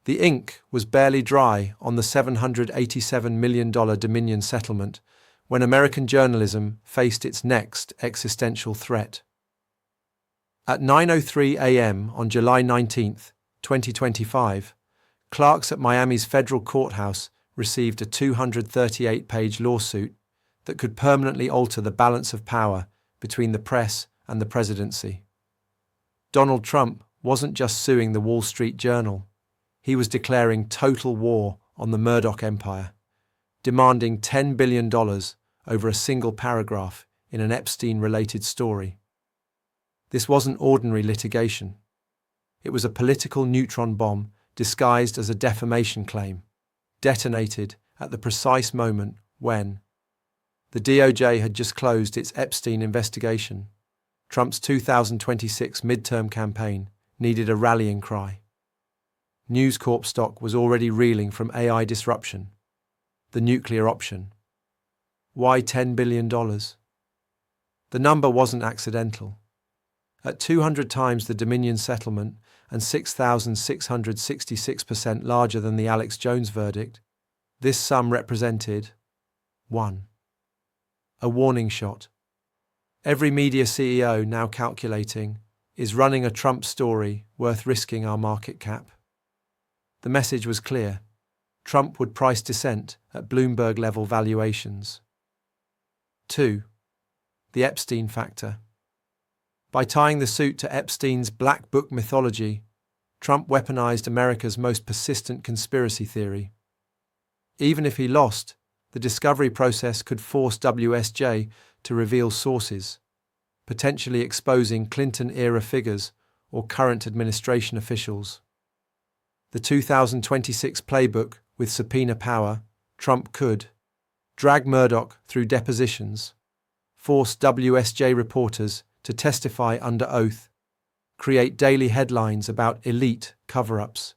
The ink was barely dry on the $787 million Dominion settlement when American journalism faced its next existential threat. At 9:03 a.m. on July 19, 2025, clerks at Miami's federal courthouse received a 238-page lawsuit that could permanently alter the balance of power between the press and the presidency. Donald Trump wasn't just suing the Wall Street Journal. He was declaring total war on the Murdoch empire, demanding $10 billion over a single paragraph in an Epstein-related story. This wasn't ordinary litigation. It was a political neutron bomb disguised as a defamation claim, detonated at the precise moment when the DOJ had just closed its Epstein investigation. Trump's 2026 midterm campaign needed a rallying cry. News Corp stock was already reeling from AI disruption, the nuclear option. Why $10 billion? The number wasn't accidental. At 200 times the Dominion settlement and 6,666% larger than the Alex Jones verdict, this sum represented 1. A warning shot. Every media CEO now calculating, is running a Trump story worth risking our market cap? The message was clear. Trump would price dissent at Bloomberg-level valuations. 2. The Epstein factor. By tying the suit to Epstein's Black Book mythology, Trump weaponized America's most persistent conspiracy theory. Even if he lost, the discovery process could force WSJ to reveal sources, potentially exposing Clinton-era figures or current administration officials. The 2026 playbook with subpoena power, Trump could drag Murdoch through depositions, force WSJ reporters to testify under oath, create daily headlines about elite cover-ups.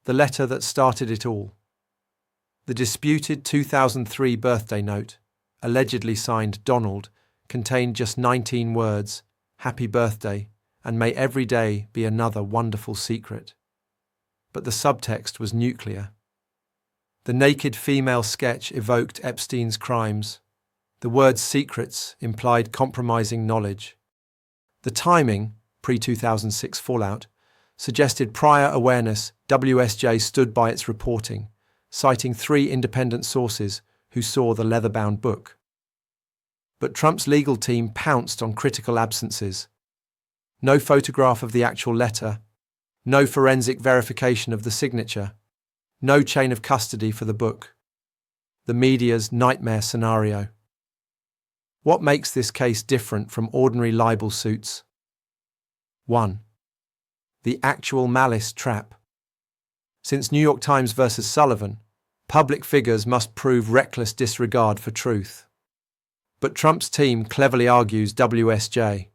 The letter that started it all. The disputed 2003 birthday note, allegedly signed Donald, contained just 19 words, "Happy birthday, and may every day be another wonderful secret." But the subtext was nuclear. The naked female sketch evoked Epstein's crimes. The word secrets implied compromising knowledge. The timing, pre-2006 fallout, suggested prior awareness. WSJ stood by its reporting, citing 3 independent sources who saw the leather-bound book. But Trump's legal team pounced on critical absences. No photograph of the actual letter, no forensic verification of the signature, no chain of custody for the book. The media's nightmare scenario. What makes this case different from ordinary libel suits? 1. The actual malice trap. Since New York Times versus Sullivan, public figures must prove reckless disregard for truth. But Trump's team cleverly argues WSJ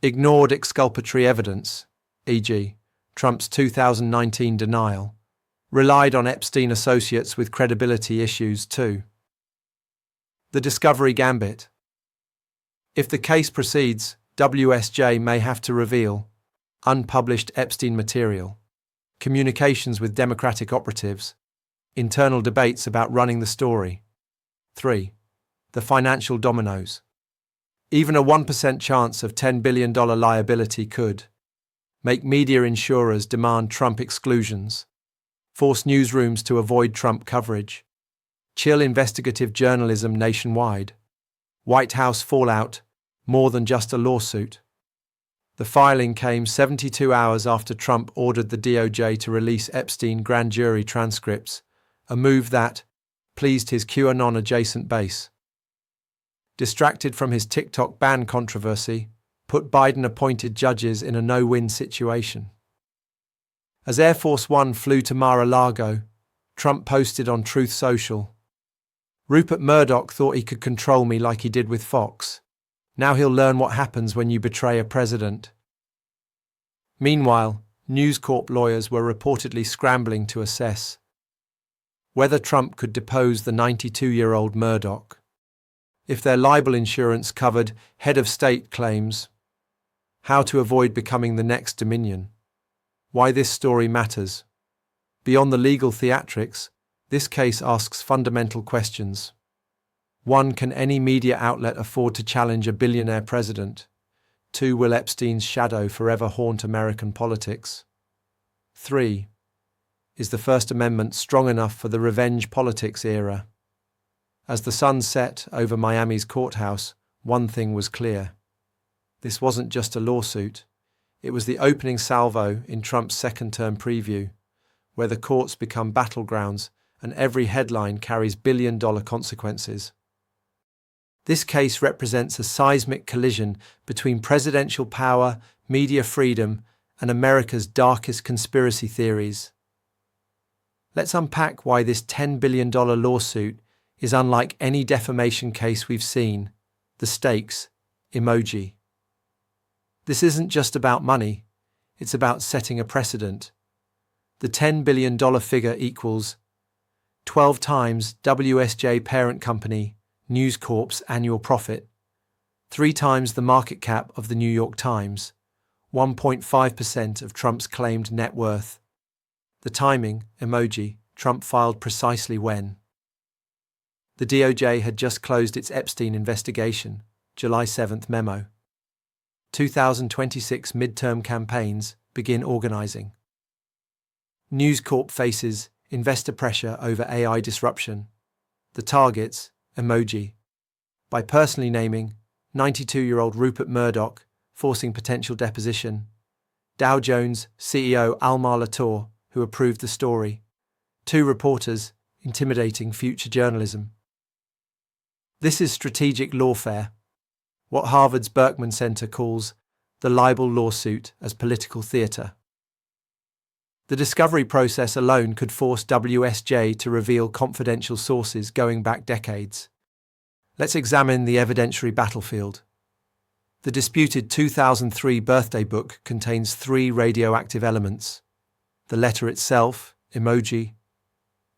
ignored exculpatory evidence, e.g., Trump's 2019 denial, relied on Epstein associates with credibility issues too. The discovery gambit. If the case proceeds, WSJ may have to reveal unpublished Epstein material, communications with Democratic operatives, internal debates about running the story. 3. The financial dominoes. Even a 1% chance of $10 billion liability could make media insurers demand Trump exclusions, force newsrooms to avoid Trump coverage, chill investigative journalism nationwide. White House fallout, more than just a lawsuit. The filing came 72 hours after Trump ordered the DOJ to release Epstein grand jury transcripts, a move that pleased his QAnon-adjacent base. Distracted from his TikTok ban controversy, put Biden-appointed judges in a no-win situation. As Air Force One flew to Mar-a-Lago, Trump posted on Truth Social, "Rupert Murdoch thought he could control me like he did with Fox. Now he'll learn what happens when you betray a president." Meanwhile, News Corp lawyers were reportedly scrambling to assess whether Trump could depose the 92-year-old Murdoch, if their libel insurance covered head of state claims, how to avoid becoming the next Dominion, why this story matters, Beyond the legal theatrics, this case asks fundamental questions. 1. Can any media outlet afford to challenge a billionaire president? 2. Will Epstein's shadow forever haunt American politics? 3. Is the First Amendment strong enough for the revenge politics era? As the sun set over Miami's courthouse, one thing was clear. This wasn't just a lawsuit. It was the opening salvo in Trump's second-term preview, where the courts become battlegrounds and every headline carries billion-dollar consequences. This case represents a seismic collision between presidential power, media freedom, and America's darkest conspiracy theories. Let's unpack why this $10 billion lawsuit is unlike any defamation case we've seen. The stakes, emoji. This isn't just about money, it's about setting a precedent. The $10 billion figure equals 12 times WSJ parent company News Corp's annual profit, 3 times the market cap of the New York Times, 1.5% of Trump's claimed net worth. The timing, emoji, Trump filed precisely when. The DOJ had just closed its Epstein investigation, July 7th memo. 2026 midterm campaigns begin organizing. News Corp faces investor pressure over AI disruption. The targets, emoji. By personally naming 92-year-old Rupert Murdoch, forcing potential deposition. Dow Jones CEO Almar Latour, who approved the story. 2 reporters, intimidating future journalism. This is strategic lawfare, what Harvard's Berkman Center calls the libel lawsuit as political theater. The discovery process alone could force WSJ to reveal confidential sources going back decades. Let's examine the evidentiary battlefield. The disputed 2003 birthday book contains 3 radioactive elements. The letter itself, emoji,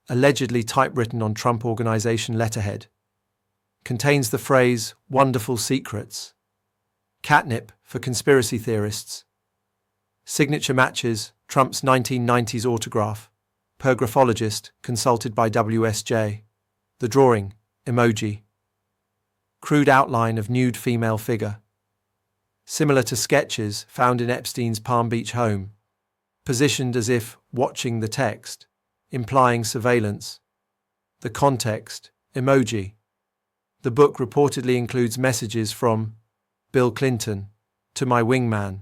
allegedly typewritten on Trump Organization letterhead, contains the phrase, "wonderful secrets," catnip for conspiracy theorists. Signature matches Trump's 1990s autograph, per graphologist consulted by WSJ. The drawing, emoji. Crude outline of nude female figure. Similar to sketches found in Epstein's Palm Beach home, positioned as if watching the text, implying surveillance. The context, emoji. The book reportedly includes messages from Bill Clinton, to my wingman,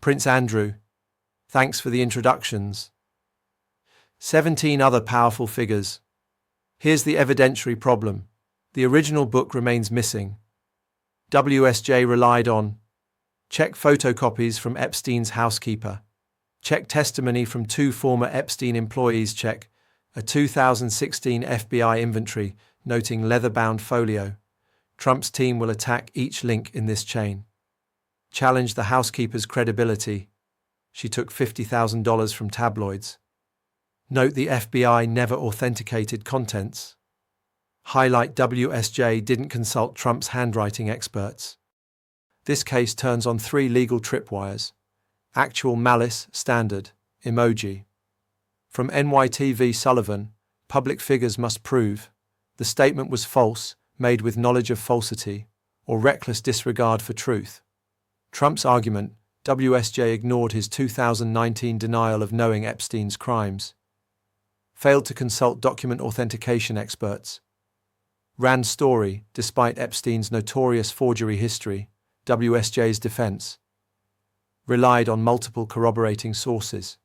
Prince Andrew, thanks for the introductions. 17 other powerful figures. Here's the evidentiary problem. The original book remains missing. WSJ relied on check photocopies from Epstein's housekeeper, check testimony from 2 former Epstein employees, check a 2016 FBI inventory noting leather-bound folio. Trump's team will attack each link in this chain. Challenge the housekeeper's credibility. She took $50,000 from tabloids. Note the FBI never authenticated contents. Highlight WSJ didn't consult Trump's handwriting experts. This case turns on 3 legal tripwires. Actual malice, standard, emoji. From NYTV Sullivan, public figures must prove the statement was false, made with knowledge of falsity, or reckless disregard for truth. Trump's argument, WSJ ignored his 2019 denial of knowing Epstein's crimes. Failed to consult document authentication experts. Ran story, despite Epstein's notorious forgery history, WSJ's defense. Relied on multiple corroborating sources.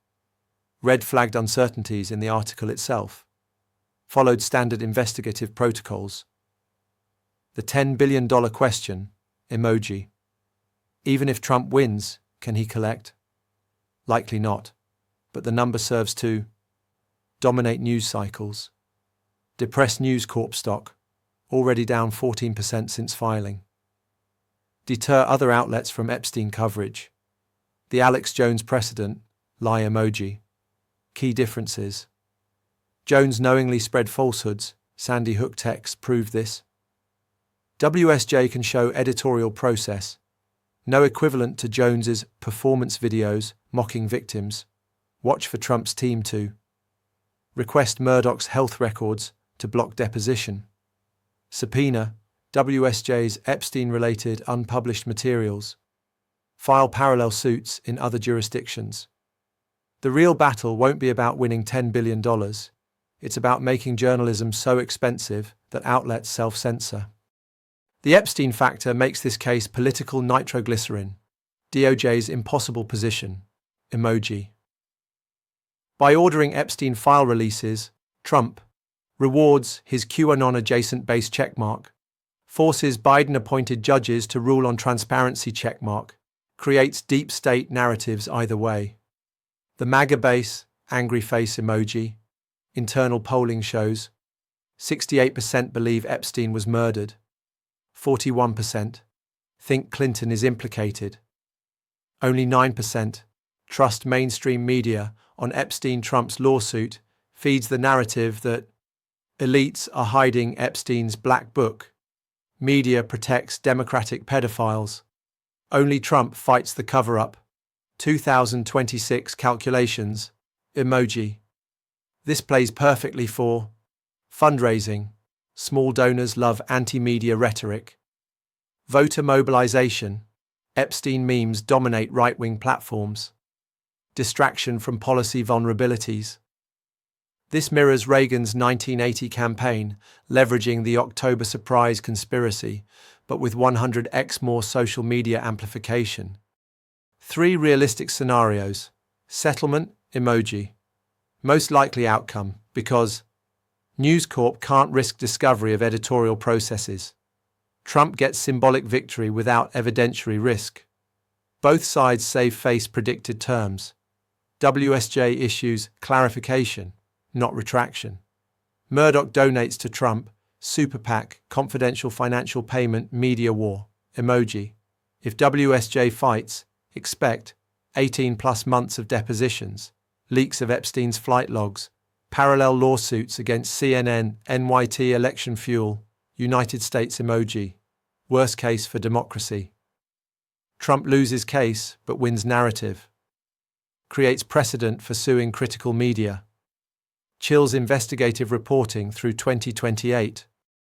Red-flagged uncertainties in the article itself. Followed standard investigative protocols. The $10 billion question, emoji. Even if Trump wins, can he collect? Likely not, but the number serves to dominate news cycles, depress News Corp stock, already down 14% since filing, deter other outlets from Epstein coverage, the Alex Jones precedent, lie emoji. Key differences. Jones knowingly spread falsehoods, Sandy Hook texts prove this. WSJ can show editorial process, no equivalent to Jones's performance videos mocking victims. Watch for Trump's team to Request Murdoch's health records to block deposition. Subpoena WSJ's Epstein-related unpublished materials. File parallel suits in other jurisdictions. The real battle won't be about winning $10 billion. It's about making journalism so expensive that outlets self-censor. The Epstein factor makes this case political nitroglycerin. DOJ's impossible position. Emoji. By ordering Epstein file releases, Trump rewards his QAnon-adjacent base checkmark, forces Biden-appointed judges to rule on transparency checkmark, creates deep state narratives either way. The MAGA base, angry face emoji. Internal polling shows 68% believe Epstein was murdered. 41% think Clinton is implicated. Only 9% trust mainstream media on Epstein-Trump's lawsuit feeds the narrative that elites are hiding Epstein's black book. Media protects Democratic pedophiles. Only Trump fights the cover-up. 2026 calculations. Emoji. This plays perfectly for fundraising. Small donors love anti-media rhetoric. Voter mobilization. Epstein memes dominate right-wing platforms. Distraction from policy vulnerabilities. This mirrors Reagan's 1980 campaign, leveraging the October surprise conspiracy, but with 100x more social media amplification. 3 realistic scenarios. Settlement, emoji. Most likely outcome, because News Corp can't risk discovery of editorial processes. Trump gets symbolic victory without evidentiary risk. Both sides save face predicted terms. WSJ issues clarification, not retraction. Murdoch donates to Trump, super PAC, confidential financial payment, media war, emoji. If WSJ fights, expect 18+ months of depositions, leaks of Epstein's flight logs, parallel lawsuits against CNN, NYT election fuel, United States emoji. Worst case for democracy. Trump loses case but wins narrative. Creates precedent for suing critical media. Chills investigative reporting through 2028.